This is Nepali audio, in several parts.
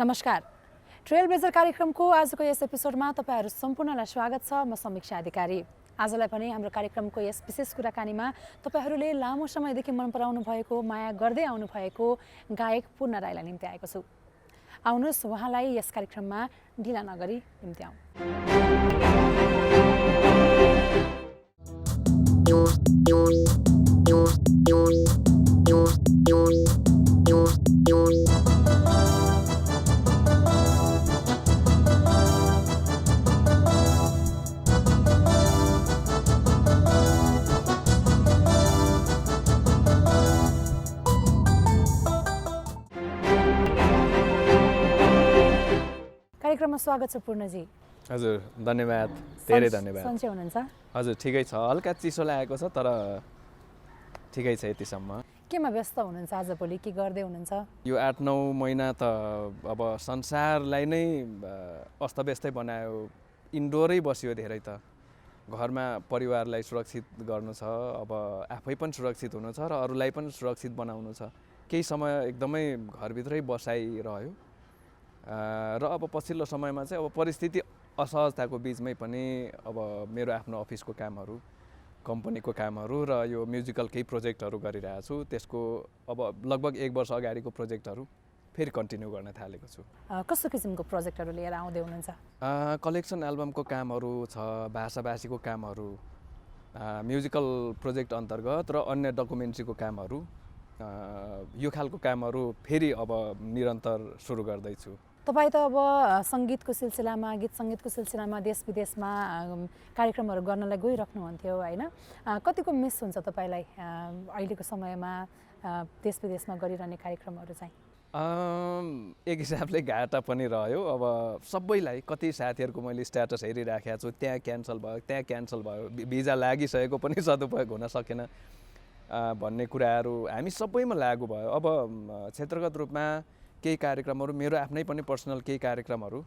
नमस्कार। ट्रेल ब्लेजर कार्यक्रमको आजको यस एपिसोडमा तपाईहरु सम्पूर्णलाई स्वागत छ। म समीक्षा अधिकारी। आजलाई पनि हाम्रो कार्यक्रमको यस विशेष कुराकानीमा तपाईहरुले लामो समयदेखि मन पराउनु भएको, माया गर्दै आउनु भएको गायक पूर्ण राईलाई निम्ति आएको छु। आउनुहोस् उहाँलाई यस कार्यक्रममा ढिला नगरी निम्ति आउँ। कार्यक्रममा स्वागत छ पूर्णजी। हजुर धन्यवाद, धेरै धन्यवाद। सन्चै हुनुहुन्छ? हजुर ठिकै छ, हल्का चिसो लागेको छ तर ठिकै छ यतिसम्म। केमा व्यस्त हुनुहुन्छ आजभोलि, के गर्दै हुनुहुन्छ? यो 8-9 महिना त अब संसारलाई नै अस्तव्यस्तै बनायो, इन्डोरै बस्यो धेरै त। घरमा परिवारलाई सुरक्षित गर्नु छ, अब आफै पनि सुरक्षित हुनु छ र अरूलाई पनि सुरक्षित बनाउनु छ। केही समय एकदमै घरभित्रै बसाइरह्यो र अब पछिल्लो समयमा चाहिँ अब परिस्थिति असहजताको बिचमै पनि अब मेरो आफ्नो अफिसको कामहरू, कम्पनीको कामहरू र यो म्युजिकल केही प्रोजेक्टहरू गरिरहेको छु। त्यसको अब लगभग 1 वर्ष अगाडिको प्रोजेक्टहरू फेरि कन्टिन्यू गर्न थालेको छु। कस्तो किसिमको प्रोजेक्टहरू लिएर आउँदै हुनुहुन्छ? कलेक्सन एल्बमको कामहरू छ, भाषाभाषीको कामहरू, म्युजिकल प्रोजेक्ट अन्तर्गत र अन्य डकुमेन्ट्रीको कामहरू, यो खालको कामहरू फेरि अब निरन्तर सुरु गर्दैछु। तपाईँ त अब सङ्गीतको सिलसिलामा, गीत सङ्गीतको सिलसिलामा देश विदेशमा कार्यक्रमहरू गर्नलाई गइराख्नुहुन्थ्यो होइन? कतिको मिस हुन्छ तपाईँलाई अहिलेको समयमा देश विदेशमा गरिरहने कार्यक्रमहरू चाहिँ? एक हिसाबले घाटा पनि रह्यो। अब सबैलाई, कति साथीहरूको मैले स्ट्याटस हेरिराखेको छु, त्यहाँ क्यान्सल भयो, त्यहाँ क्यान्सल भयो, भिजा लागिसकेको पनि सदुपयोग हुन सकेन भन्ने कुराहरू हामी सबैमा लागु भयो। अब क्षेत्रगत रूपमा केही कार्यक्रमहरू, मेरो आफ्नै पनि पर्सनल केही कार्यक्रमहरू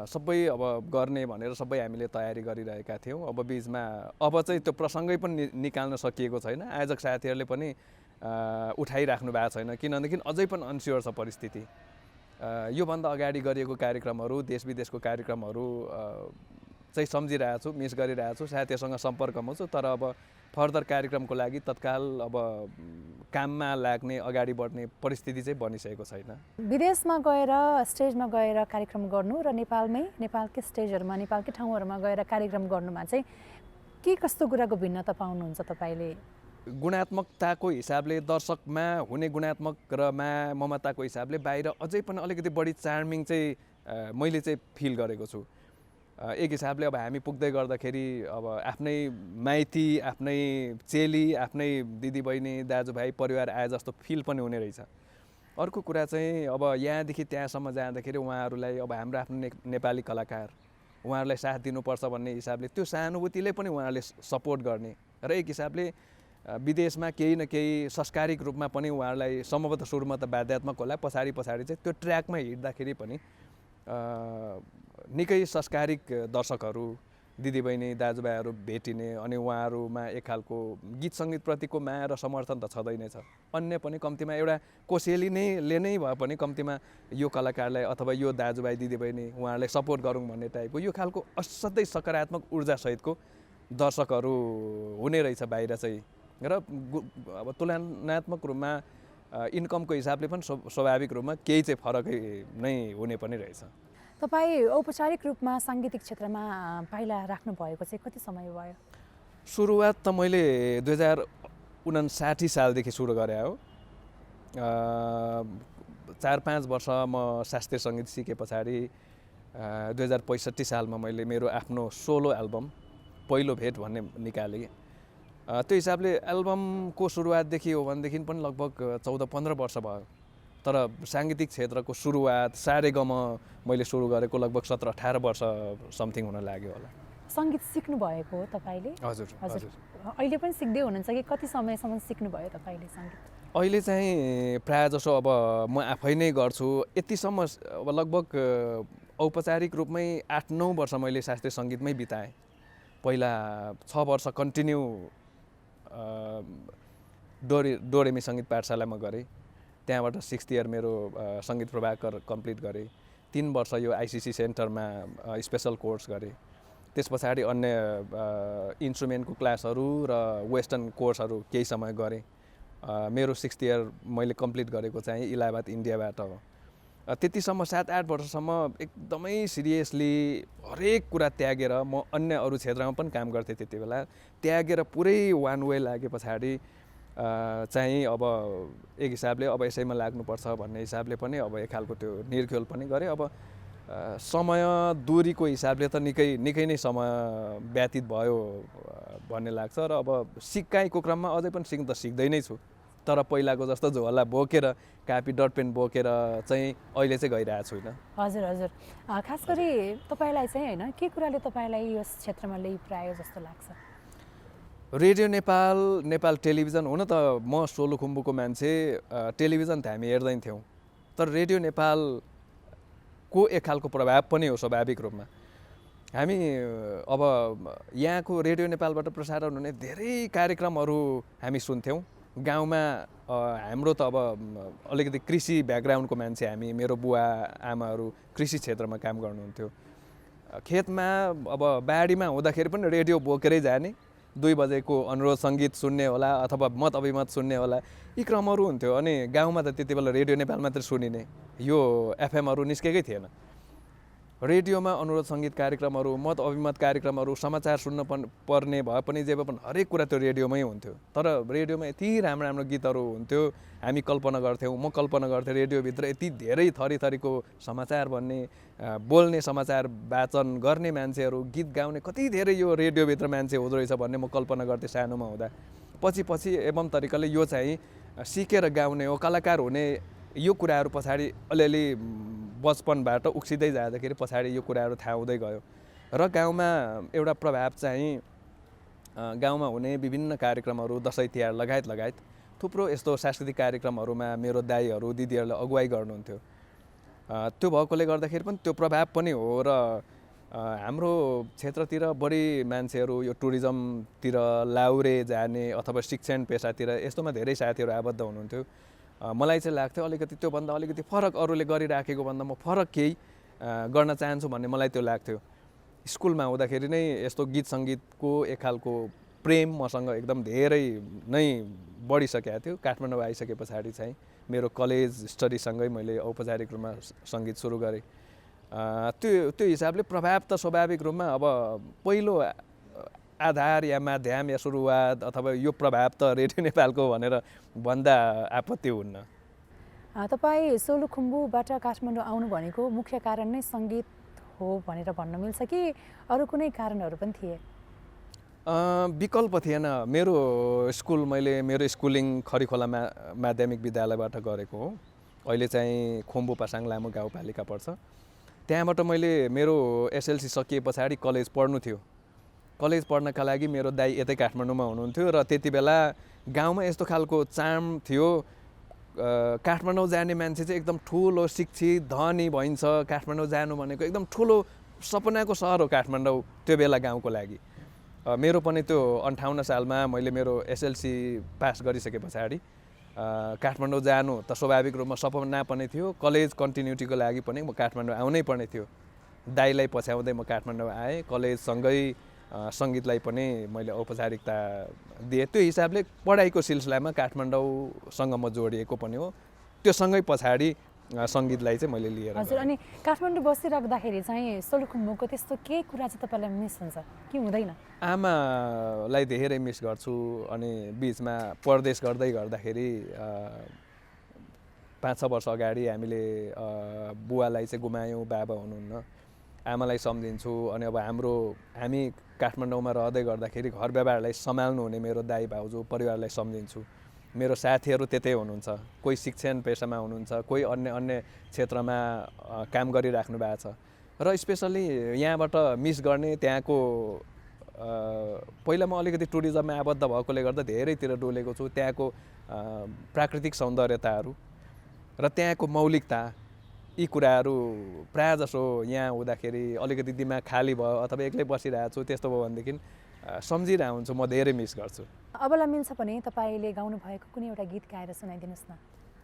सबै अब गर्ने भनेर सबै हामीले तयारी गरिरहेका थियौँ। अब बिचमा अब चाहिँ त्यो प्रसङ्गै पनि निकाल्न सकिएको छैन। आयोजक साथीहरूले पनि उठाइराख्नु भएको छैन, किनभनेदेखि अझै पनि अनस्योर छ परिस्थिति। योभन्दा अगाडि गरिएको कार्यक्रमहरू, देश विदेशको कार्यक्रमहरू चाहिँ सम्झिरहेको छु, मिस गरिरहेको छु, साथीहरूसँग सम्पर्कमा छु। तर अब फर्दर कार्यक्रमको लागि तत्काल अब काममा लाग्ने, अगाडि बढ्ने परिस्थिति चाहिँ बनिसकेको छैन। विदेशमा गएर, स्टेजमा गएर कार्यक्रम गर्नु र नेपालकै स्टेजहरूमा, नेपालकै ठाउँहरूमा गएर कार्यक्रम गर्नुमा चाहिँ के कस्तो कुराको भिन्नता पाउनुहुन्छ तपाईँले? गुणात्मकताको हिसाबले, दर्शकमा हुने गुणात्मक र ममताको हिसाबले बाहिर अझै पनि अलिकति बढी चार्मिङ चाहिँ मैले चाहिँ फिल गरेको छु। एक हिसाबले अब हामी पुग्दै गर्दाखेरि अब आफ्नै माइती, आफ्नै चेली, आफ्नै दिदीबहिनी, दाजुभाइ, परिवार आए जस्तो फिल पनि हुने रहेछ। अर्को कुरा चाहिँ अब यहाँदेखि त्यहाँसम्म जाँदाखेरि उहाँहरूलाई, अब हाम्रो आफ्नो नेपाली कलाकार, उहाँहरूलाई साथ दिनुपर्छ भन्ने हिसाबले त्यो सहानुभूतिले पनि उहाँहरूले सपोर्ट गर्ने र एक हिसाबले विदेशमा केही न केही संस्कारिक रूपमा पनि उहाँहरूलाई सम्भवतः सुरुमा त बाध्यात्मक होला, पछाडि चाहिँ त्यो ट्र्याकमा हिँड्दाखेरि पनि निकै संस्कारिक दर्शकहरू, दिदीबहिनी, दाजुभाइहरू भेटिने अनि उहाँहरूमा एक खालको गीत सङ्गीतप्रतिको माया र समर्थन त छँदै नै छ। अन्य पनि कम्तीमा एउटा कोसेली नै भए पनि कम्तीमा यो कलाकारलाई अथवा यो दाजुभाइ दिदीबहिनी उहाँहरूलाई सपोर्ट गरौँ भन्ने टाइपको यो खालको असाध्यै सकारात्मक ऊर्जासहितको दर्शकहरू हुने रहेछ बाहिर चाहिँ। र अब तुलनात्मक रूपमा इन्कमको हिसाबले पनि स्वाभाविक रूपमा केही चाहिँ फरकै नै हुने पनि रहेछ। तपाईँ औपचारिक रूपमा साङ्गीतिक क्षेत्रमा पाइला राख्नु भएको चाहिँ कति समय भयो? सुरुवात त मैले 2059 सालदेखि सुरु गरे हो। 4-5 वर्ष म शास्त्रीय सङ्गीत सिके पछाडि 2065 सालमा मैले मेरो आफ्नो सोलो एल्बम पहिलो भेट भन्ने निकालेँ। त्यो हिसाबले एल्बमको सुरुवातदेखि हो भनेदेखि पनि लगभग 14-15 वर्ष भयो। तर साङ्गीतिक क्षेत्रको सुरुवात सारेगम मैले सुरु गरेको लगभग 17-18 वर्ष समथिङ हुन लाग्यो होला। सङ्गीत सिक्नु भएको हो तपाईँले? हजुर। अहिले पनि सिक्दै हुनुहुन्छ कि कति समयसम्म सिक्नुभयो तपाईँले सङ्गीत? अहिले चाहिँ प्रायः जसो अब म आफै नै गर्छु। यतिसम्म अब लगभग औपचारिक रूपमै 8-9 वर्ष मैले शास्त्रीय सङ्गीतमै बिताएँ। पहिला 6 वर्ष कन्टिन्यू डोरेमी सङ्गीत पाठशालामा गरेँ। त्यहाँबाट 6th इयर मेरो सङ्गीत प्रभाकर कम्प्लिट गरेँ। 3 वर्ष यो आइसिसी सेन्टरमा स्पेसल कोर्स गरेँ। त्यस पछाडि अन्य इन्स्ट्रुमेन्टको क्लासहरू र वेस्टर्न कोर्सहरू केही समय गरेँ। मेरो 6th इयर मैले कम्प्लिट गरेको चाहिँ इलाहाबाद इन्डियाबाट हो। त्यतिसम्म 7-8 वर्षसम्म एकदमै सिरियसली हरेक कुरा त्यागेर म अन्य अरू क्षेत्रमा पनि काम गर्थेँ। त्यति बेला त्यागेर पुरै वान वे लागे पछाडि चाहिँ अब एक हिसाबले अब यसैमा लाग्नुपर्छ भन्ने हिसाबले पनि अब एक खालको त्यो निर्खेल पनि गरेँ। अब समय दूरीको हिसाबले त निकै नै समय व्यतीत भयो भन्ने लाग्छ र अब सिकाइको क्रममा अझै पनि सिक्न त सिक्दै नै छु, तर पहिलाको जस्तो झोला बोकेर कापी डटपेन बोकेर चाहिँ अहिले चाहिँ गइरहेको छुइनँ। हजुर हजुर, खास गरी तपाईँलाई चाहिँ होइन के कुराले तपाईँलाई यस क्षेत्रमा ल्याइ पुर्यायो जस्तो लाग्छ? Radio Nepal, Nepal television. हुन त म सोलुखुम्बुको मान्छे, टेलिभिजन त हामी हेर्दैन थियौँ, तर रेडियो नेपालको एक खालको प्रभाव पनि हो स्वाभाविक रूपमा। हामी अब यहाँको रेडियो नेपालबाट प्रसारण हुने धेरै कार्यक्रमहरू हामी सुन्थ्यौँ। गाउँमा हाम्रो त अब अलिकति कृषि ब्याकग्राउन्डको मान्छे हामी, मेरो बुवा आमाहरू कृषि क्षेत्रमा काम गर्नुहुन्थ्यो। खेतमा अब बाढीमा हुँदाखेरि पनि रेडियो बोकेरै जाने, 2 बजेको अनुरोध सङ्गीत सुन्ने होला अथवा मत अभिमत सुन्ने होला, यी क्रमहरू हुन्थ्यो। अनि गाउँमा त त्यति बेला रेडियो नेपाल मात्र सुनिने, यो एफएमहरू निस्केकै थिएन। रेडियोमा अनुरोध सङ्गीत कार्यक्रमहरू, मत अभिमत कार्यक्रमहरू, समाचार सुन्न पर्ने भए पनि जे भए पनि हरेक कुरा त्यो रेडियोमै हुन्थ्यो। तर रेडियोमा यति राम्रो राम्रो गीतहरू हुन्थ्यो, हामी कल्पना गर्थ्यौँ, म कल्पना गर्थेँ रेडियोभित्र यति धेरै थरीको समाचार भन्ने, बोल्ने, समाचार वाचन गर्ने मान्छेहरू, गीत गाउने कति धेरै यो रेडियोभित्र मान्छे हुँदो रहेछ भन्ने म कल्पना गर्थेँ सानोमा हुँदा। पछि एवं तरिकाले यो चाहिँ सिकेर गाउने हो, कलाकार हुने, यो कुराहरू पछाडि अलिअलि बचपनबाट उक्सिँदै जाँदाखेरि पछाडि यो कुराहरू थाहा हुँदै गयो। र गाउँमा एउटा प्रभाव चाहिँ गाउँमा हुने विभिन्न कार्यक्रमहरू, दसैँ तिहार लगायत थुप्रो यस्तो सांस्कृतिक कार्यक्रमहरूमा मेरो दाइहरू दिदीहरूले अगुवाई गर्नुहुन्थ्यो। त्यो भएकोले गर्दाखेरि पनि त्यो प्रभाव पनि हो। र हाम्रो क्षेत्रतिर बढी मान्छेहरू यो टुरिज्मतिर लाउरे जाने अथवा शिक्षण पेसातिर यस्तोमा धेरै साथीहरू आबद्ध हुनुहुन्थ्यो। मलाई चाहिँ लाग्थ्यो अलिकति त्योभन्दा अलिकति फरक अरूले गरिराखेको भन्दा म फरक केही गर्न चाहन्छु भन्ने मलाई त्यो लाग्थ्यो। स्कुलमा हुँदाखेरि नै यस्तो गीत सङ्गीतको एक खालको प्रेम मसँग एकदम धेरै नै बढिसकेको थियो। काठमाडौँ आइसके पछाडि चाहिँ मेरो कलेज स्टडीसँगै मैले औपचारिक रूपमा सङ्गीत सुरु गरेँ। त्यो हिसाबले प्रभाव त स्वाभाविक रूपमा अब पहिलो आधार या माध्यम या सुरुवात अथवा यो प्रभाव त रेडियो नेपालको भनेर भन्दा आपत्ति हुन्न। तपाईँ सोलुखुम्बुबाट काठमाडौँ आउनु भनेको मुख्य कारण नै सङ्गीत हो भनेर भन्न मिल्छ कि अरू कुनै कारणहरू पनि थिए? विकल्प थिएन। मेरो स्कुलिङ खरिखोला माध्यमिक विद्यालयबाट गरेको हो। अहिले चाहिँ खुम्बु पासाङ लामो गाउँपालिका पर्छ। त्यहाँबाट मैले मेरो एसएलसी सकिए पछाडि कलेज पढ्नु थियो। कलेज पढ्नका लागि मेरो दाइ यतै काठमाडौँमा हुनुहुन्थ्यो र त्यति बेला गाउँमा यस्तो खालको चाम थियो, काठमाडौँ जाने मान्छे चाहिँ एकदम ठुलो शिक्षित धनी भइन्छ। काठमाडौँ जानु भनेको एकदम ठुलो सपनाको सहर हो काठमाडौँ त्यो बेला गाउँको लागि। मेरो पनि त्यो 58 सालमा मैले मेरो एसएलसी पास गरिसके पछाडि काठमाडौँ जानु त स्वाभाविक रूपमा सपना पनि थियो। कलेज कन्टिन्युटीको लागि पनि म काठमाडौँ आउनै पर्ने थियो। दाइलाई पछ्याउँदै म काठमाडौँ आएँ। कलेजसँगै सङ्गीतलाई पनि मैले औपचारिकता दिएँ। त्यो हिसाबले पढाइको सिलसिलामा काठमाडौँसँग म जोडिएको पनि हो। त्यो सँगै पछाडि सङ्गीतलाई चाहिँ मैले लिएर। हजुर, अनि काठमाडौँ बसिराख्दाखेरि चाहिँ सोलुखुम्बुको त्यस्तो केही कुरा चाहिँ तपाईँलाई मिस हुन्छ कि हुँदैन? आमालाई धेरै मिस गर्छु। अनि बिचमा परदेश गर्दाखेरि 5-6 वर्ष अगाडि हामीले बुवालाई चाहिँ गुमायौँ, बाबा हुनुहुन्न। आमालाई सम्झिन्छु। अनि अब हामी काठमाडौँमा रहँदै गर्दाखेरि घर व्यवहारलाई सम्हाल्नु हुने मेरो दाइ भाउजू परिवारलाई सम्झिन्छु। मेरो साथीहरू त्यतै हुनुहुन्छ, कोही शिक्षण पेसामा हुनुहुन्छ, कोही अन्य क्षेत्रमा काम गरिराख्नु भएको छ। र स्पेसल्ली यहाँबाट मिस गर्ने त्यहाँको पहिला म अलिकति टुरिज्ममा आबद्ध भएकोले गर्दा धेरैतिर डुलेको छु। त्यहाँको प्राकृतिक सौन्दर्यताहरू र त्यहाँको मौलिकता, यी कुराहरू प्रायः जसो यहाँ हुँदाखेरि अलिकति दिमाग खाली भयो अथवा एक्लै बसिरहेको छु त्यस्तो भयो भनेदेखि सम्झिरहेको हुन्छु, म धेरै मिस गर्छु। अबलाई मिल्छ भने तपाईँले गाउनु भएको कुनै एउटा गीत गाएर सुनाइदिनुहोस् न।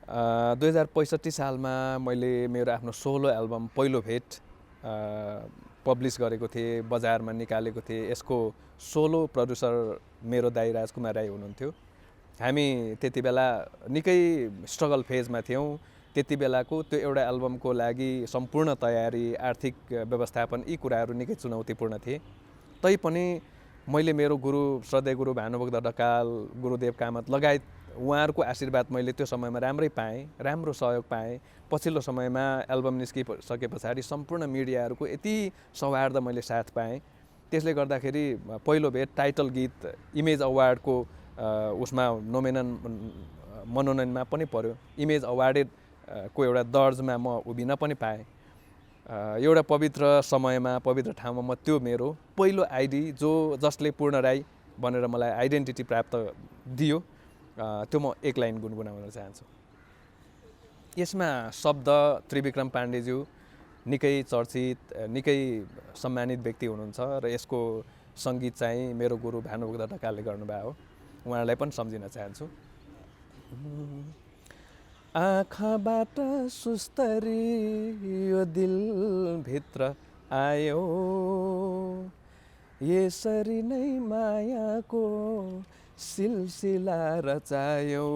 2065 सालमा मैले मेरो आफ्नो सोलो एल्बम पहिलो भेट पब्लिस गरेको थिएँ, बजारमा निकालेको थिएँ। यसको सोलो प्रड्युसर मेरो दाइ राजकुमार राई हुनुहुन्थ्यो। हामी त्यति बेला निकै स्ट्रगल फेजमा थियौँ। त्यति बेलाको त्यो एउटा एल्बमको लागि सम्पूर्ण तयारी, आर्थिक व्यवस्थापन यी कुराहरू निकै चुनौतीपूर्ण थिए। तैपनि मैले मेरो गुरु श्रद्धेय गुरु भानुभक्त ढकाल, गुरुदेव कामत लगायत उहाँहरूको आशीर्वाद मैले त्यो समयमा राम्रै पाएँ, राम्रो सहयोग पाएँ। पछिल्लो समयमा एल्बम निस्किसके पछाडि सम्पूर्ण मिडियाहरूको यति सौहार्द मैले साथ पाएँ। त्यसले गर्दाखेरि पहिलो भेट टाइटल गीत इमेज अवार्डको उसमा मनोनयनमा पनि पर्यो। इमेज अवार्डेड को एउटा दर्जमा म उभिन पनि पाएँ। एउटा पवित्र समयमा, पवित्र ठाउँमा म त्यो मेरो पहिलो आइडी जसले पूर्ण राई भनेर मलाई आइडेन्टिटी प्राप्त दियो, त्यो म एक लाइन गुनगुनाउन चाहन्छु। यसमा शब्द त्रिविक्रम पाण्डेज्यू निकै चर्चित, निकै सम्मानित व्यक्ति हुनुहुन्छ र यसको सङ्गीत चाहिँ मेरो गुरु भानुभक्त ढकालले गर्नुभएको हो। उहाँलाई पनि सम्झिन चाहन्छु। आँखाबाट सुस्तरी यो दिलभित्र आयो, यसरी नै मायाको सिलसिला रचायो।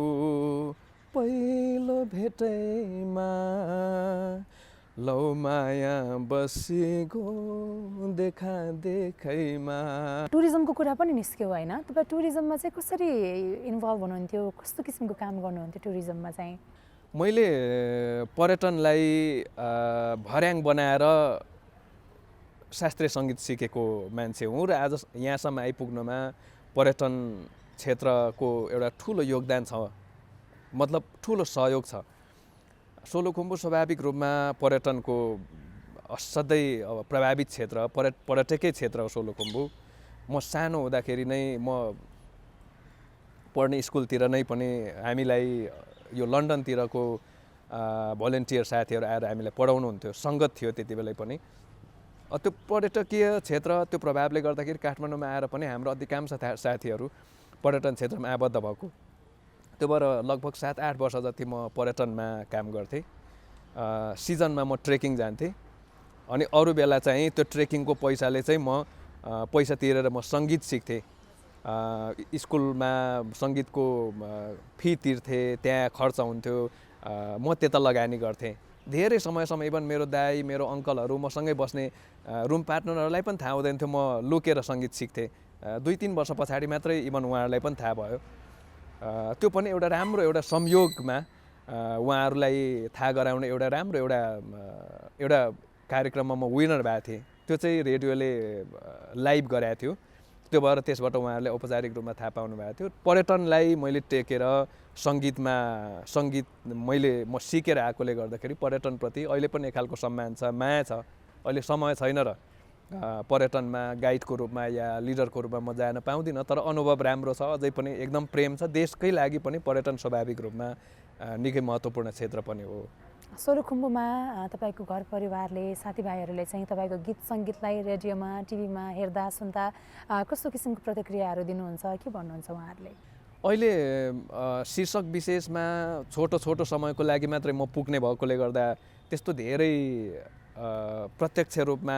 पहिलो भेटैमा लौ माया बसिगो देखा देखैमा। टुरिज्मको कुरा पनि निस्क्यो होइन? तपाईँ टुरिज्ममा चाहिँ कसरी इन्भल्भ हुनुहुन्थ्यो? कस्तो किसिमको काम गर्नुहुन्थ्यो टुरिज्ममा चाहिँ? मैले पर्यटनलाई भर्याङ बनाएर शास्त्रीय सङ्गीत सिकेको मान्छे हुँ र आज यहाँसम्म आइपुग्नमा पर्यटन क्षेत्रको एउटा ठुलो योगदान छ, मतलब ठुलो सहयोग छ। सोलुखुम्बु स्वाभाविक रूपमा पर्यटनको असाध्यै प्रभावित क्षेत्र, पर्यटकै क्षेत्र हो सोलुखुम्बु। म सानो हुँदाखेरि नै म पढ्ने स्कुलतिर नै पनि हामीलाई यो लन्डनतिरको भोलिन्टियर साथीहरू आएर हामीलाई पढाउनुहुन्थ्यो, सङ्गत थियो त्यति बेलै पनि। त्यो पर्यटकीय क्षेत्र, त्यो प्रभावले गर्दाखेरि काठमाडौँमा आएर पनि हाम्रो अधिकांश साथीहरू पर्यटन क्षेत्रमा आबद्ध भएको। त्यो भएर लगभग 7-8 वर्ष जति म पर्यटनमा काम गर्थेँ। सिजनमा म ट्रेकिङ जान्थेँ अनि अरू बेला चाहिँ त्यो ट्रेकिङको पैसाले चाहिँ म पैसा तिरेर म सङ्गीत सिक्थेँ। स्कुलमा सङ्गीतको फी तिर्थेँ, त्यहाँ खर्च हुन्थ्यो, म त्यता लगानी गर्थेँ। धेरै समयसम्म इभन मेरो दाइ, मेरो अङ्कलहरू, मसँगै बस्ने रुम पार्टनरहरूलाई पनि थाहा हुँदैन थियो म लुकेर सङ्गीत सिक्थेँ। 2-3 वर्ष पछाडि मात्रै इभन उहाँहरूलाई पनि थाहा भयो। त्यो पनि एउटा राम्रो एउटा संयोगमा उहाँहरूलाई थाहा गराउने एउटा राम्रो एउटा कार्यक्रममा म विनर भएको थिएँ। त्यो चाहिँ रेडियोले लाइभ गराएको थियो। त्यो भएर त्यसबाट उहाँहरूले औपचारिक रूपमा थाहा पाउनु भएको थियो। पर्यटनलाई मैले टेकेर सङ्गीत म सिकेर आएकोले गर्दाखेरि पर्यटनप्रति अहिले पनि एक खालको सम्मान छ, माया छ। अहिले समय छैन र पर्यटनमा गाइडको रूपमा या लिडरको रूपमा म जान पाउँदिनँ, तर अनुभव राम्रो छ, अझै पनि एकदम प्रेम छ। देशकै लागि पनि पर्यटन स्वाभाविक रूपमा निकै महत्त्वपूर्ण क्षेत्र पनि हो। सोलुखुम्बुमा तपाईँको घर परिवारले, साथीभाइहरूले चाहिँ तपाईँको गीत सङ्गीतलाई रेडियोमा, टिभीमा हेर्दा सुन्दा कस्तो किसिमको प्रतिक्रियाहरू दिनुहुन्छ? के भन्नुहुन्छ उहाँहरूले? अहिले शीर्षक विशेषमा छोटो समयको लागि मात्रै म पुग्ने भएकोले गर्दा त्यस्तो धेरै प्रत्यक्ष रूपमा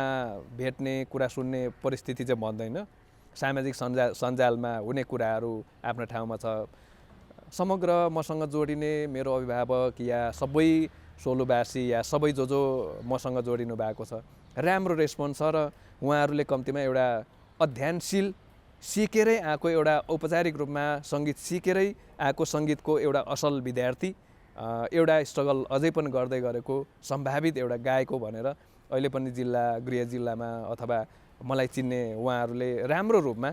भेट्ने, कुरा सुन्ने परिस्थिति चाहिँ भन्दैन। सामाजिक सञ्जालमा हुने कुराहरू आफ्नो ठाउँमा छ। समग्र मसँग जोडिने मेरो अभिभावक या सबै सोलुवासी या सबै जो मसँग जोडिनु भएको छ, राम्रो रेस्पोन्स छ र उहाँहरूले कम्तीमा एउटा अध्ययनशील सिकेरै आएको, एउटा औपचारिक रूपमा सङ्गीत सिकेरै आएको सङ्गीतको एउटा असल विद्यार्थी, एउटा स्ट्रगल अझै पनि गर्दै गरेको सम्भावित एउटा गायक हो भनेर अहिले पनि गृह जिल्लामा अथवा मलाई चिन्ने उहाँहरूले राम्रो रूपमा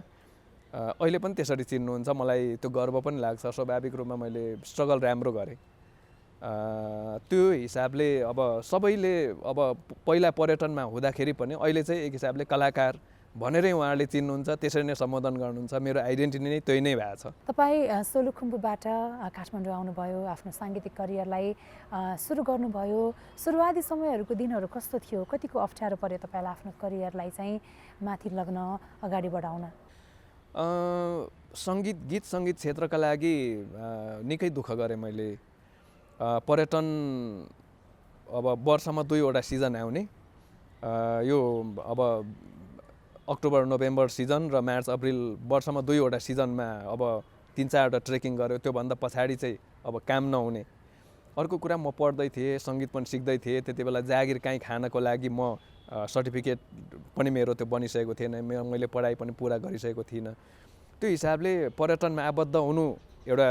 अहिले पनि त्यसरी चिन्नुहुन्छ। मलाई त्यो गर्व पनि लाग्छ। स्वाभाविक रूपमा मैले स्ट्रगल राम्रो गरेँ। त्यो हिसाबले अब सबैले अब पहिला पर्यटनमा हुँदाखेरि पनि अहिले चाहिँ एक हिसाबले कलाकार भनेरै उहाँहरूले चिन्नुहुन्छ, त्यसरी नै सम्बोधन गर्नुहुन्छ। मेरो आइडेन्टिटी नै त्यही नै भएको छ। तपाईँ सोलुखुम्बुबाट काठमाडौँ आउनुभयो, आफ्नो साङ्गीतिक करियरलाई सुरु गर्नुभयो। सुरुवाती समयहरूको दिनहरू कस्तो थियो? कतिको अप्ठ्यारो पर्यो तपाईँलाई आफ्नो करियरलाई चाहिँ माथि लग्न, अगाडि बढाउन? गीत सङ्गीत क्षेत्रका लागि निकै दुःख गरेँ मैले। पर्यटन अब वर्षमा 2वटा सिजन आउने, यो अब अक्टोबर नोभेम्बर सिजन र मार्च अप्रिल वर्षमा 2वटा सिजनमा अब 3-4वटा ट्रेकिङ गऱ्यो। त्योभन्दा पछाडि चाहिँ अब काम नहुने। अर्को कुरा, म पढ्दै थिएँ, सङ्गीत पनि सिक्दै थिएँ। त्यति बेला जागिर काहीँ खानको लागि म सर्टिफिकेट पनि मेरो त्यो बनिसकेको थिएन, मैले पढाइ पनि पुरा गरिसकेको थिइनँ। त्यो हिसाबले पर्यटनमा आबद्ध हुनु, एउटा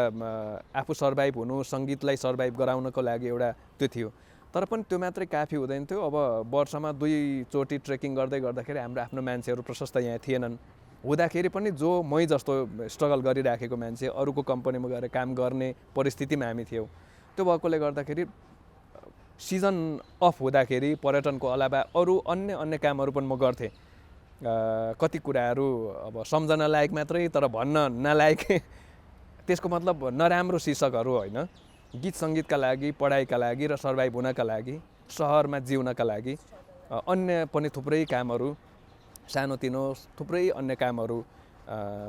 आफू सर्भाइभ हुनु, सङ्गीतलाई सर्भाइभ गराउनको लागि एउटा त्यो थियो। तर पनि त्यो मात्रै काफी हुँदैन थियो। अब वर्षमा 2चोटि ट्रेकिङ गर्दै गर्दाखेरि हाम्रो आफ्नो मान्छेहरू प्रशस्त यहाँ थिएनन्। हुँदाखेरि पनि जो मै जस्तो स्ट्रगल गरिराखेको मान्छे अरूको कम्पनीमा गएर काम गर्ने परिस्थितिमा हामी थियौँ। त्यो भएकोले गर्दाखेरि सिजन अफ हुँदाखेरि पर्यटनको अलावा अरू अन्य कामहरू पनि म गर्थेँ। कति कुराहरू अब सम्झन लायक मात्रै तर भन्न नलायक, त्यसको मतलब नराम्रो शीर्षकहरू होइन। गीत सङ्गीतका लागि, पढाइका लागि र सर्भाइभ हुनका लागि, सहरमा जिउनका लागि अन्य पनि थुप्रै कामहरू, सानोतिनो थुप्रै अन्य कामहरू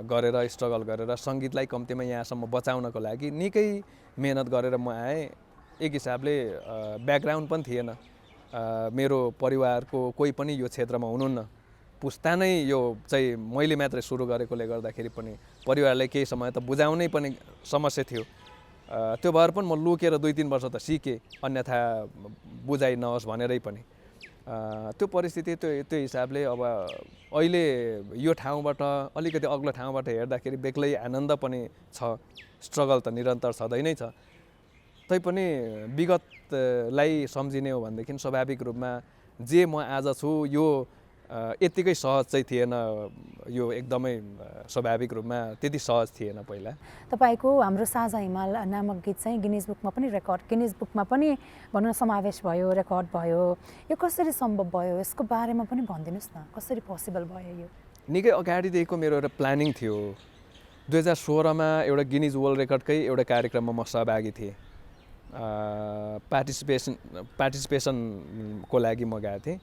गरेर स्ट्रगल गरेर सङ्गीतलाई कम्तीमा यहाँसम्म बचाउनको लागि निकै मेहनत गरेर म आएँ। एक हिसाबले ब्याकग्राउन्ड पनि थिएन, मेरो परिवारको कोही पनि यो क्षेत्रमा हुनुहुन्न। पुस्ता नै यो चाहिँ मैले मात्रै सुरु गरेकोले गर्दाखेरि पनि परिवारलाई केही समय त बुझाउनै पनि समस्या थियो। त्यो भएर पनि म लुकेर 2-3 वर्ष त सिकेँ, अन्यथा बुझाइ नहोस् भनेरै पनि। त्यो परिस्थिति, त्यो हिसाबले अब अहिले यो ठाउँबाट अलिकति अग्लो ठाउँबाट हेर्दाखेरि बेग्लै आनन्द पनि छ। स्ट्रगल त निरन्तर छँदै नै छ। तैपनि विगतलाई सम्झिने हो भनेदेखि स्वाभाविक रूपमा जे म आज छु यो यत्तिकै सहज चाहिँ थिएन। यो एकदमै स्वाभाविक रूपमा त्यति सहज थिएन पहिला। तपाईँको हाम्रो साझा हिमाल नामक गीत चाहिँ गिनिज बुकमा पनि भनौँ समावेश भयो, रेकर्ड भयो। यो कसरी सम्भव भयो, यसको बारेमा पनि भनिदिनुहोस् न, कसरी पोसिबल भयो यो? निकै अगाडिदेखिको मेरो एउटा प्लानिङ थियो। 2016मा एउटा गिनिज वर्ल्ड रेकर्डकै एउटा कार्यक्रममा म सहभागी थिएँ। पार्टिसिपेसनको लागि म गएको थिएँ।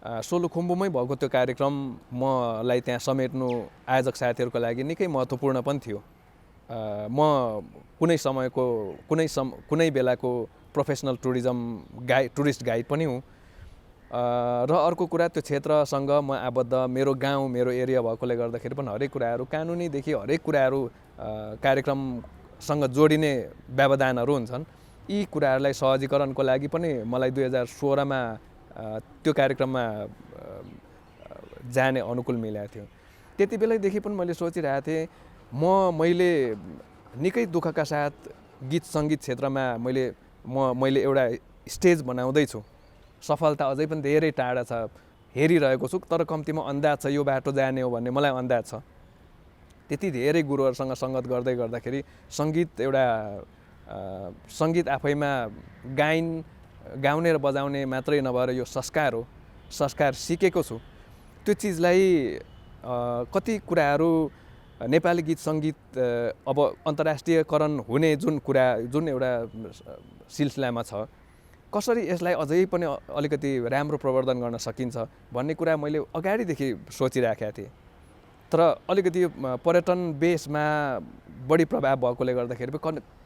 सोलुखुम्बुमै भएको त्यो कार्यक्रम मलाई त्यहाँ समेट्नु आयोजक साथीहरूको लागि निकै महत्त्वपूर्ण पनि थियो। म कुनै समयको कुनै बेलाको प्रोफेसनल टुरिस्ट गाइड पनि हुँ। र अर्को कुरा, त्यो क्षेत्रसँग म आबद्ध, मेरो गाउँ मेरो एरिया भएकोले गर्दाखेरि पनि हरेक कुराहरू कानुनीदेखि हरेक कुराहरू कार्यक्रमसँग जोडिने व्यवधानहरू हुन्छन्। यी कुराहरूलाई सहजीकरणको लागि पनि मलाई 2016मा त्यो कार्यक्रममा जाने अनुकूल मिलेको थियो। त्यति बेलैदेखि पनि मैले सोचिरहेको थिएँ, मैले निकै दुःखका साथ गीत सङ्गीत क्षेत्रमा मैले एउटा स्टेज बनाउँदैछु। सफलता अझै पनि धेरै टाढा छ, हेरिरहेको छु, तर कम्तीमा अन्दाज छ यो बाटो जाने हो भन्ने मलाई अन्दाज छ। त्यति धेरै गुरुहरूसँग सङ्गत गर्दै गर्दाखेरि सङ्गीत आफैमा गाउने र बजाउने मात्रै नभएर यो संस्कार हो। संस्कार सिकेको छु। त्यो चिजलाई कति कुराहरू नेपाली गीत सङ्गीत अब अन्तर्राष्ट्रियकरण हुने जुन एउटा सिलसिलामा छ, कसरी यसलाई अझै पनि अलिकति राम्रो प्रवर्धन गर्न सकिन्छ भन्ने कुरा मैले अगाडिदेखि सोचिराखेका थिएँ। तर अलिकति पर्यटन बेसमा बढी प्रभाव भएकोले गर्दाखेरि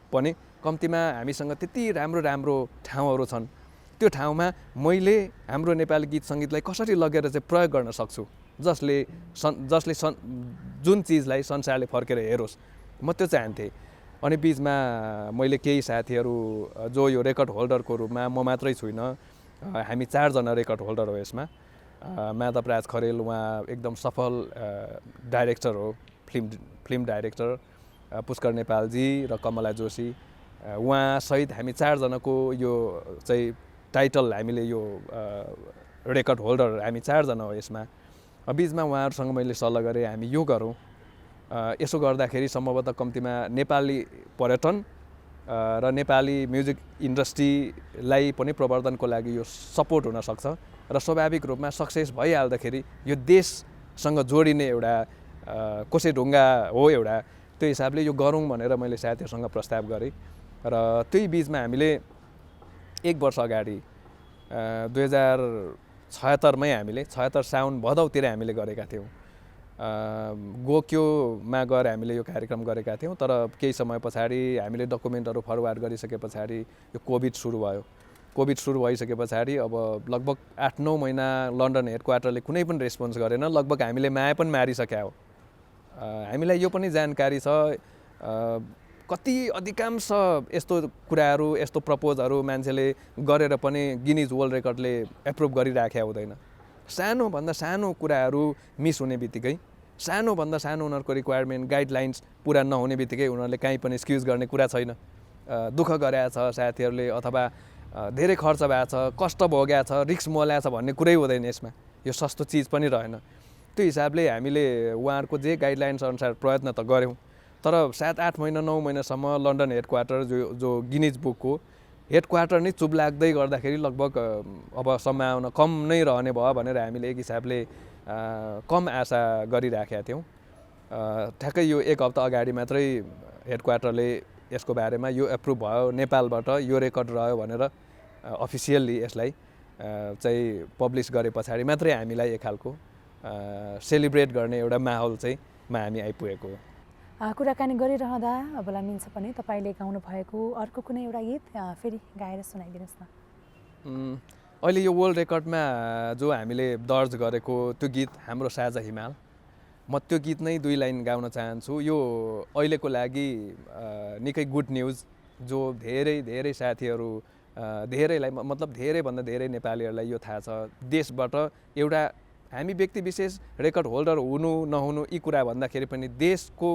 पनि कम्तीमा हामीसँग त्यति राम्रो ठाउँहरू छन्। त्यो ठाउँमा मैले हाम्रो नेपाली गीत सङ्गीतलाई कसरी लगेर चाहिँ प्रयोग गर्न सक्छु, जसले जुन चिजलाई संसारले फर्केर हेरोस्, म त्यो चाहन्थेँ। अनि बिचमा मैले केही साथीहरू जो यो रेकर्ड होल्डरको रूपमा, म मात्रै छुइनँ, हामी 4 जना रेकर्ड होल्डर हो यसमा। माधवराज खरेल, उहाँ एकदम सफल डाइरेक्टर हो, फिल्म डाइरेक्टर, पुष्कर नेपालजी र कमला जोशी, उहाँसहित हामी 4 जनाको यो चाहिँ टाइटल, हामीले यो रेकर्ड होल्डर हामी 4 जना हो यसमा। बिचमा उहाँहरूसँग मैले सल्लाह गरेँ, हामी यो गरौँ, यसो गर्दाखेरि सम्भवतः कम्तीमा नेपाली पर्यटन र नेपाली म्युजिक इन्डस्ट्रीलाई पनि प्रवर्धनको लागि यो सपोर्ट हुनसक्छ र स्वाभाविक रूपमा सक्सेस भइहाल्दाखेरि यो देशसँग जोडिने एउटा कोसेढुङ्गा हो एउटा। त्यो हिसाबले यो गरौँ भनेर मैले साथीहरूसँग प्रस्ताव गरेँ। र त्यही बिचमा हामीले 1 वर्ष अगाडि 2076मै हामीले 76 साउन भदौतिर हामीले गरेका थियौँ। गोक्योमा गएर हामीले यो कार्यक्रम गरेका थियौँ। तर केही समय पछाडि हामीले डकुमेन्टहरू फरवार्ड गरिसके पछाडि यो कोभिड सुरु भयो। कोभिड सुरु भइसके पछाडि अब लगभग 8-9 महिना लन्डन हेडक्वार्टरले कुनै पनि रेस्पोन्स गरेन। लगभग हामीले माया पनि मारिसक्या हो। हामीलाई यो पनि जानकारी छ कति अधिकांश यस्तो कुराहरू, यस्तो प्रपोजहरू मान्छेले गरेर पनि गिनिज वर्ल्ड रेकर्डले एप्रुभ गरिराखेका हुँदैन। सानोभन्दा सानो कुराहरू मिस हुने बित्तिकै, सानोभन्दा सानो उनीहरूको रिक्वायरमेन्ट गाइडलाइन्स पुरा नहुने बित्तिकै उनीहरूले काहीँ पनि एक्सक्युज गर्ने कुरा छैन। दुःख गरेका छ साथीहरूले अथवा धेरै खर्च भएको छ, कष्ट भोग्या छ, रिस्क मोल्या छ भन्ने कुरै हुँदैन यसमा। यो सस्तो चिज पनि रहेन। त्यो हिसाबले हामीले उहाँहरूको जे गाइडलाइन्स अनुसार प्रयत्न त गऱ्यौँ। तर 7-8 महिना 9 महिनासम्म लन्डन हेडक्वार्टर जो गिनिज बुकको हेडक्वार्टर नै चुप लाग्दै गर्दाखेरि लगभग अब सम्भावना कम नै रहने भयो भनेर हामीले एक हिसाबले कम आशा गरिराखेका थियौँ। ठ्याक्कै यो 1 हप्ता अगाडि मात्रै हेडक्वार्टरले यसको बारेमा यो एप्रुभ भयो, नेपालबाट यो रेकर्ड रह्यो भनेर अफिसियल्ली यसलाई चाहिँ पब्लिस गरे पछाडि मात्रै हामीलाई एक खालको सेलिब्रेट गर्ने एउटा माहौल चाहिँ हामी आइपुगेको हो। कुराकानी गरिरहँदा अबलाई मिल्छ पनि तपाईँले गाउनु भएको अर्को कुनै एउटा गीत फेरि गाएर सुनाइदिनुहोस् न। अहिले यो वर्ल्ड रेकर्डमा जो हामीले दर्ज गरेको त्यो गीत हाम्रो साझा हिमाल, म त्यो गीत नै 2 लाइन गाउन चाहन्छु। यो अहिलेको लागि निकै गुड न्युज, जो धेरै साथीहरू, धेरैलाई मतलब धेरैभन्दा धेरै नेपालीहरूलाई यो थाहा छ। देशबाट एउटा हामी व्यक्ति विशेष रेकर्ड होल्डर हुनु नहुनु यी कुरा भन्दाखेरि पनि देशको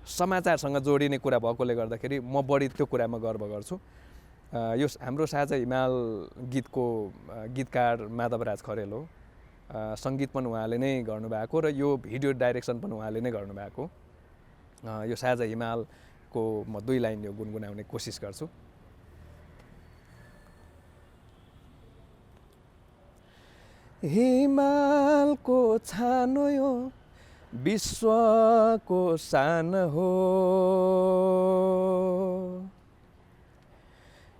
समाचारसँग जोडिने कुरा भएकोले गर्दाखेरि म बढी त्यो कुरामा गर्व गर्छु। यो हाम्रो साझा हिमाल गीतको गीतकार माधवराज खरेल हो। सङ्गीत पनि उहाँले नै गर्नुभएको र यो भिडियो डाइरेक्सन पनि उहाँले नै गर्नुभएको। यो साझा हिमालको म 2 लाइन यो गुनगुनाउने कोसिस गर्छु। हिमालको छानो यो विश्वको सान हो,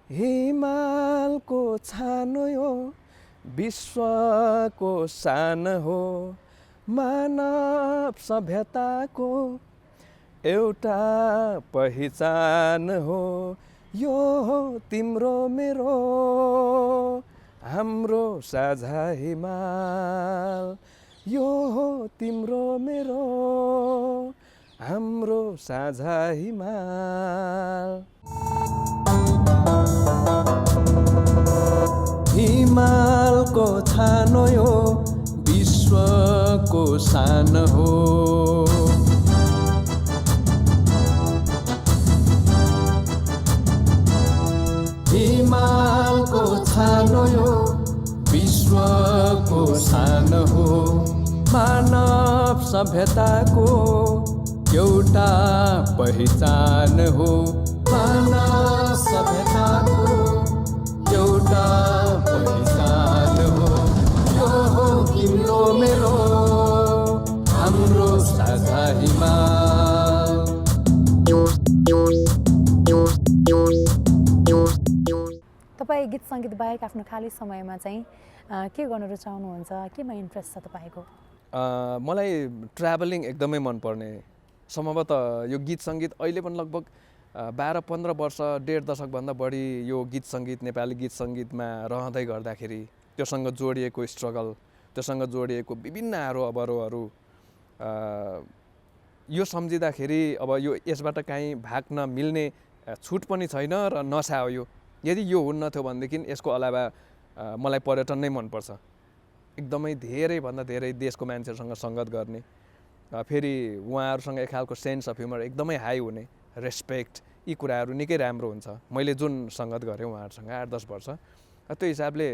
हिमालको छानो यो विश्वको सान हो, मानव सभ्यताको एउटा पहिचान हो। यो हो तिम्रो मेरो हाम्रो साझा हिमाल, यो हो तिम्रो मेरो हाम्रो साझा हिमाल। हिमालको छानो यो विश्वको सान हो, हिमालको छानो यो विश्वको सान हो, मानव सभ्यताको एउटा पहिचान हो, मानव सभ्यताको एउटा पहिचान हो। यो हो तिम्रो मेरो हाम्रो साझा हिमाल। तपाईँ गीत सङ्गीत बाहेक आफ्नो खाली समयमा चाहिँ के गर्न रुचाउनुहुन्छ, केमा इन्ट्रेस्ट छ तपाईँको? मलाई ट्राभलिङ एकदमै मनपर्ने। सम्भवतः यो गीत सङ्गीत अहिले पनि लगभग 12-15 वर्ष, 1.5 दशकभन्दा बढी यो गीत सङ्गीत, नेपाली गीत सङ्गीतमा रहँदै गर्दाखेरि त्योसँग जोडिएको स्ट्रगल, त्योसँग जोडिएको विभिन्न आरोह अवरोहहरू यो सम्झिँदाखेरि अब यो यसबाट काहीँ भाग्न मिल्ने छुट पनि छैन र नसा हो यो। यदि यो हुन्न थियो भनेदेखि यसको अलावा मलाई पर्यटन नै मनपर्छ। एकदमै धेरैभन्दा धेरै देशको मान्छेहरूसँग सङ्गत गर्ने, फेरि उहाँहरूसँग एक खालको सेन्स अफ ह्युमर एकदमै हाई हुने, रेस्पेक्ट, यी कुराहरू निकै राम्रो हुन्छ। मैले जुन सङ्गत गरेँ उहाँहरूसँग 8-10 वर्ष, त्यो हिसाबले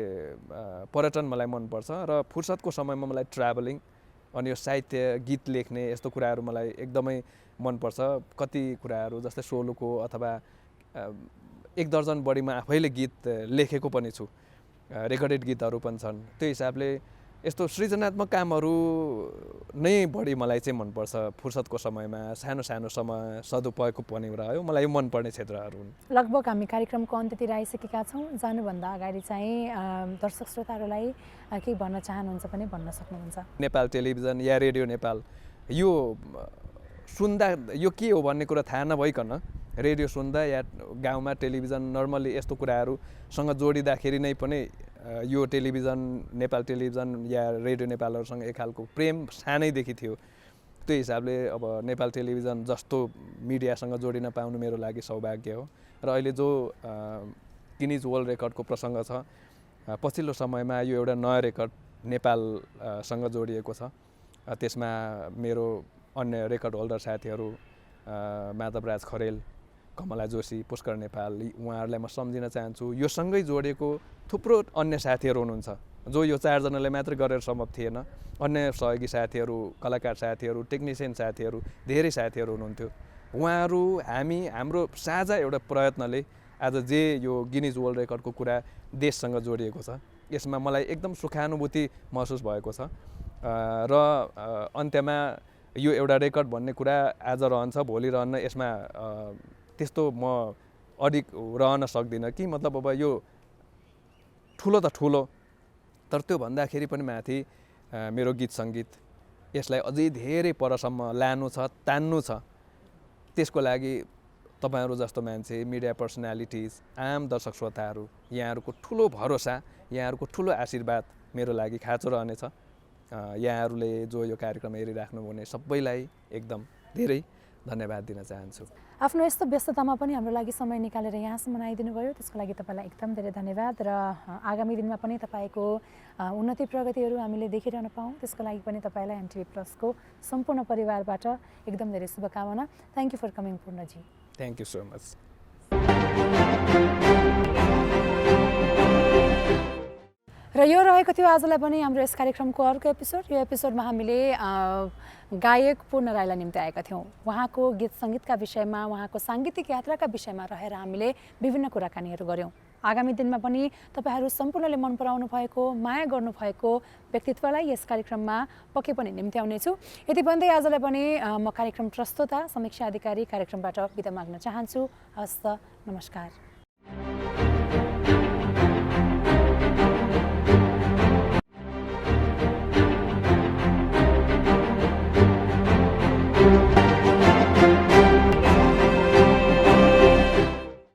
पर्यटन मलाई मनपर्छ र फुर्सदको समयमा मलाई ट्राभलिङ अनि यो साहित्य, गीत लेख्ने यस्तो कुराहरू मलाई एकदमै मनपर्छ। कति कुराहरू जस्तै सोलोको अथवा 1 दर्जन बढी म आफैले गीत लेखेको पनि छु, रेकर्डेड गीतहरू पनि छन्। त्यो हिसाबले यस्तो सृजनात्मक कामहरू नै बढी मलाई चाहिँ मनपर्छ। फुर्सदको समयमा सानो सानो समय सदुपयोगको पनि रह्यो, मलाई यो मनपर्ने क्षेत्रहरू हुन्। लगभग हामी कार्यक्रमको अन्त्यतिर आइसकेका छौँ। जानुभन्दा अगाडि चाहिँ दर्शक श्रोताहरूलाई के भन्न चाहनुहुन्छ भने भन्न सक्नुहुन्छ। नेपाल टेलिभिजन या रेडियो नेपाल यो सुन्दा यो के हो भन्ने कुरा थाहा नभइकन रेडियो सुन्दा या गाउँमा टेलिभिजन नर्मली यस्तो कुराहरूसँग जोडिँदाखेरि नै पनि यो टेलिभिजन नेपाल टेलिभिजन या रेडियो नेपालहरूसँग एक खालको प्रेम सानैदेखि थियो। त्यो हिसाबले अब नेपाल टेलिभिजन जस्तो मिडियासँग जोडिन पाउनु मेरो लागि सौभाग्य हो। र अहिले जो गिनिज वर्ल्ड रेकर्डको प्रसङ्ग छ, पछिल्लो समयमा यो एउटा नयाँ रेकर्ड नेपालसँग जोडिएको छ। त्यसमा मेरो अन्य रेकर्ड होल्डर साथीहरू माधवराज खरेल, कमला जोशी, पुष्कर नेपाल, उहाँहरूलाई म सम्झिन चाहन्छु। यो सँगै जोडिएको थुप्रो अन्य साथीहरू हुनुहुन्छ जो यो 4 जनाले मात्रै गरेर सम्भव थिएन। अन्य सहयोगी साथीहरू, कलाकार साथीहरू, टेक्निसियन साथीहरू, धेरै साथीहरू हुनुहुन्थ्यो। उहाँहरू हाम्रो साझा एउटा प्रयत्नले आज जे यो गिनिज वर्ल्ड रेकर्डको कुरा देशसँग जोडिएको छ, यसमा मलाई एकदम सुखानुभूति महसुस भएको छ। र अन्त्यमा यो एउटा रेकर्ड भन्ने कुरा आज रहन्छ, भोलि रहन्न, यसमा त्यस्तो म अडिक रहन सक्दिनँ कि मतलब अब यो ठुलो त ठुलो, तर त्यो भन्दाखेरि पनि माथि मेरो गीत सङ्गीत यसलाई अझै धेरै परसम्म लानु छ, तान्नु छ। त्यसको लागि तपाईहरू जस्तो मान्छे, मिडिया पर्सनालिटिज, आम दर्शक श्रोताहरू, यहाँहरूको ठुलो भरोसा, यहाँहरूको ठुलो आशीर्वाद मेरो लागि खाँचो रहनेछ। यहाँहरूले जो यो कार्यक्रम हेरिराख्नु हुने सबैलाई एकदम धेरै धन्यवाद दिन चाहन्छु। आफ्नो यस्तो व्यस्ततामा पनि हाम्रो लागि समय निकालेर यहाँसम्म आइदिनु भयो, त्यसको लागि तपाईँलाई एकदम धेरै धन्यवाद। र आगामी दिनमा पनि तपाईँको उन्नति प्रगतिहरू हामीले देखिरहन पाऊँ, त्यसको लागि पनि तपाईँलाई एनटिभी प्लसको सम्पूर्ण परिवारबाट एकदम धेरै शुभकामना। Thank you for coming Purnaji. Thank you so much. र यो रहेको थियो आजलाई पनि हाम्रो यस कार्यक्रमको अर्को एपिसोड। यो एपिसोडमा हामीले गायक पूर्ण राईलाई निम्ति आएका थियौँ। उहाँको गीत सङ्गीतका विषयमा, उहाँको साङ्गीतिक यात्राका विषयमा रहेर हामीले विभिन्न कुराकानीहरू गऱ्यौँ। आगामी दिनमा पनि तपाईँहरू सम्पूर्णले मन पराउनु भएको, माया गर्नुभएको व्यक्तित्वलाई यस कार्यक्रममा पक्कै पनि निम्त्याउनेछु। यति भन्दै आजलाई पनि म कार्यक्रम प्रस्तोता समीक्षा अधिकारी कार्यक्रमबाट बिदा माग्न चाहन्छु। हस्त, नमस्कार।